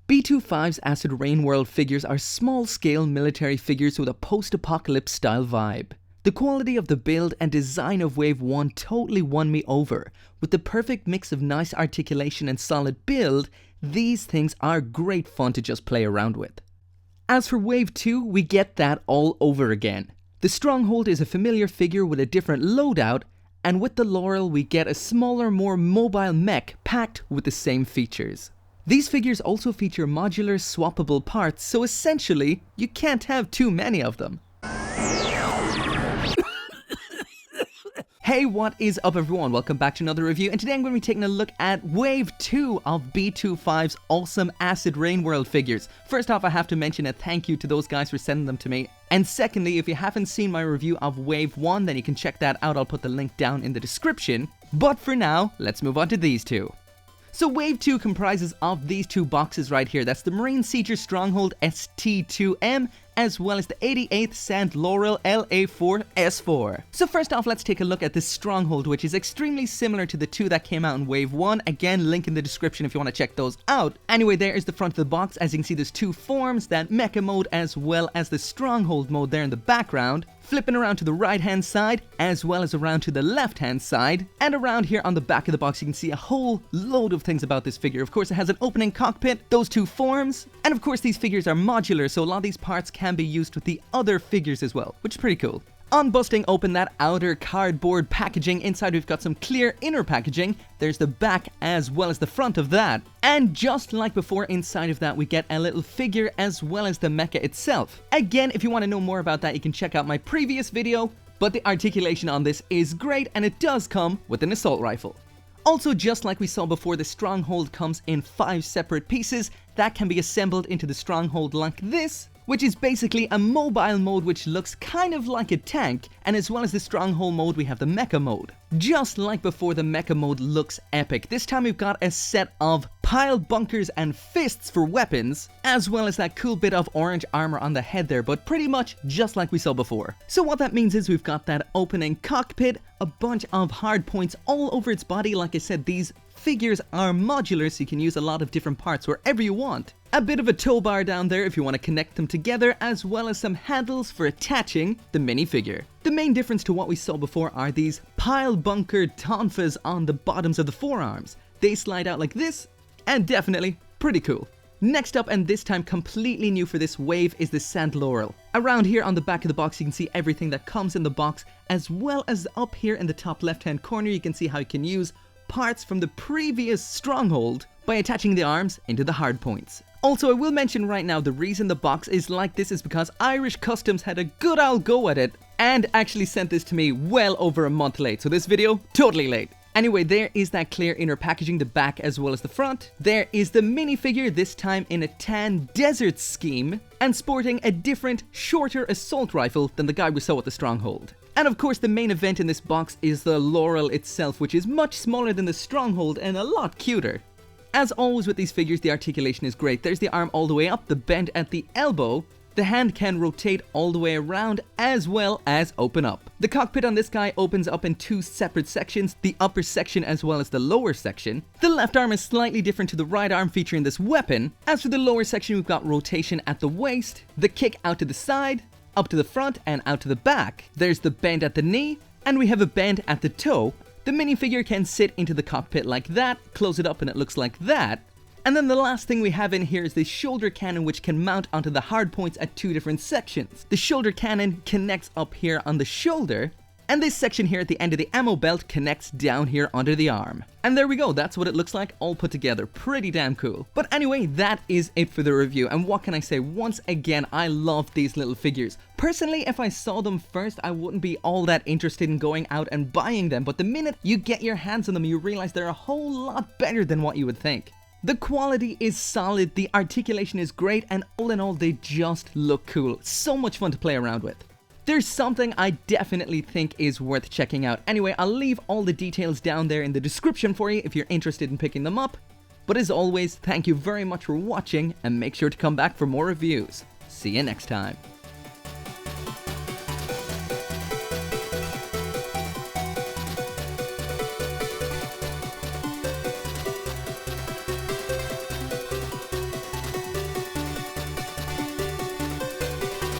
B2FIVE's Acid Rain World figures are small-scale military figures with a post-apocalypse style vibe. The quality of the build and design of WAVE1 totally won me over. With the perfect mix of nice articulation and solid build, these things are great fun to just play around with. As for WAVE2, we get that all over again. The Stronghold is a familiar figure with a different loadout, and with the Laurel we get a smaller, more mobile mech packed with the same features. These figures also feature modular swappable parts, so essentially, you can't have too many of them. Hey, what is up everyone? Welcome back to another review, and today I'm going to be taking a look at Wave 2 of B2FIVE's awesome Acid Rain World figures. First off, I have to mention a thank you to those guys for sending them to me. And secondly, if you haven't seen my review of Wave 1, then you can check that out. I'll put the link down in the description. But for now, let's move on to these two. So Wave 2 comprises of these two boxes right here. That's the Marine Sieger Stronghold ST2M, as well as the 88th St. Laurel LA4S4. So first off, let's take a look at this Stronghold, which is extremely similar to the two that came out in Wave 1. Again, link in the description if you want to check those out. Anyway, there is the front of the box. As you can see, there's two forms, that Mecha Mode as well as the Stronghold mode there in the background. Flipping around to the right hand side, as well as around to the left hand side. And around here on the back of the box, you can see a whole load of things about this figure. Of course, it has an opening cockpit, those two forms, and of course these figures are modular, so a lot of these parts can be used with the other figures as well, which is pretty cool. On busting open that outer cardboard packaging, inside we've got some clear inner packaging. There's the back as well as the front of that. And just like before, inside of that we get a little figure as well as the mecha itself. Again, if you want to know more about that, you can check out my previous video, but the articulation on this is great and it does come with an assault rifle. Also, just like we saw before, the Stronghold comes in 5 separate pieces that can be assembled into the Stronghold like this, which is basically a mobile mode which looks kind of like a tank, and as well as the Stronghold mode we have the Mecha Mode. Just like before, the Mecha Mode looks epic. This time we've got a set of piled bunkers and fists for weapons, as well as that cool bit of orange armor on the head there, but pretty much just like we saw before. So what that means is we've got that opening cockpit, a bunch of hard points all over its body. Like I said, these figures are modular, so you can use a lot of different parts wherever you want. A bit of a tow bar down there if you want to connect them together, as well as some handles for attaching the minifigure. The main difference to what we saw before are these pile bunkered tonfas on the bottoms of the forearms. They slide out like this, and definitely pretty cool. Next up, and this time completely new for this wave, is the St. Laurel. Around here on the back of the box you can see everything that comes in the box, as well as up here in the top left hand corner you can see how you can use parts from the previous Stronghold by attaching the arms into the hard points. Also, I will mention right now, the reason the box is like this is because Irish Customs had a good old go at it and actually sent this to me well over a month late, so this video, totally late. Anyway, there is that clear inner packaging, the back as well as the front. There is the minifigure, this time in a tan desert scheme, and sporting a different, shorter assault rifle than the guy we saw at the Stronghold. And of course, the main event in this box is the Laurel itself, which is much smaller than the Stronghold and a lot cuter. As always with these figures, the articulation is great. There's the arm all the way up, the bend at the elbow. The hand can rotate all the way around as well as open up. The cockpit on this guy opens up in 2 separate sections, the upper section as well as the lower section. The left arm is slightly different to the right arm featuring this weapon. As for the lower section, we've got rotation at the waist, the kick out to the side, up to the front and out to the back. There's the bend at the knee, and we have a bend at the toe. The minifigure can sit into the cockpit like that, close it up and it looks like that. And then the last thing we have in here is the shoulder cannon, which can mount onto the hard points at 2 different sections. The shoulder cannon connects up here on the shoulder, and this section here at the end of the ammo belt connects down here under the arm. And there we go, that's what it looks like all put together. Pretty damn cool. But anyway, that is it for the review, and what can I say? Once again, I love these little figures. Personally, if I saw them first, I wouldn't be all that interested in going out and buying them, but the minute you get your hands on them, you realize they're a whole lot better than what you would think. The quality is solid, the articulation is great, and all in all, they just look cool. So much fun to play around with. There's something I definitely think is worth checking out. Anyway, I'll leave all the details down there in the description for you if you're interested in picking them up. But as always, thank you very much for watching, and make sure to come back for more reviews. See you next time.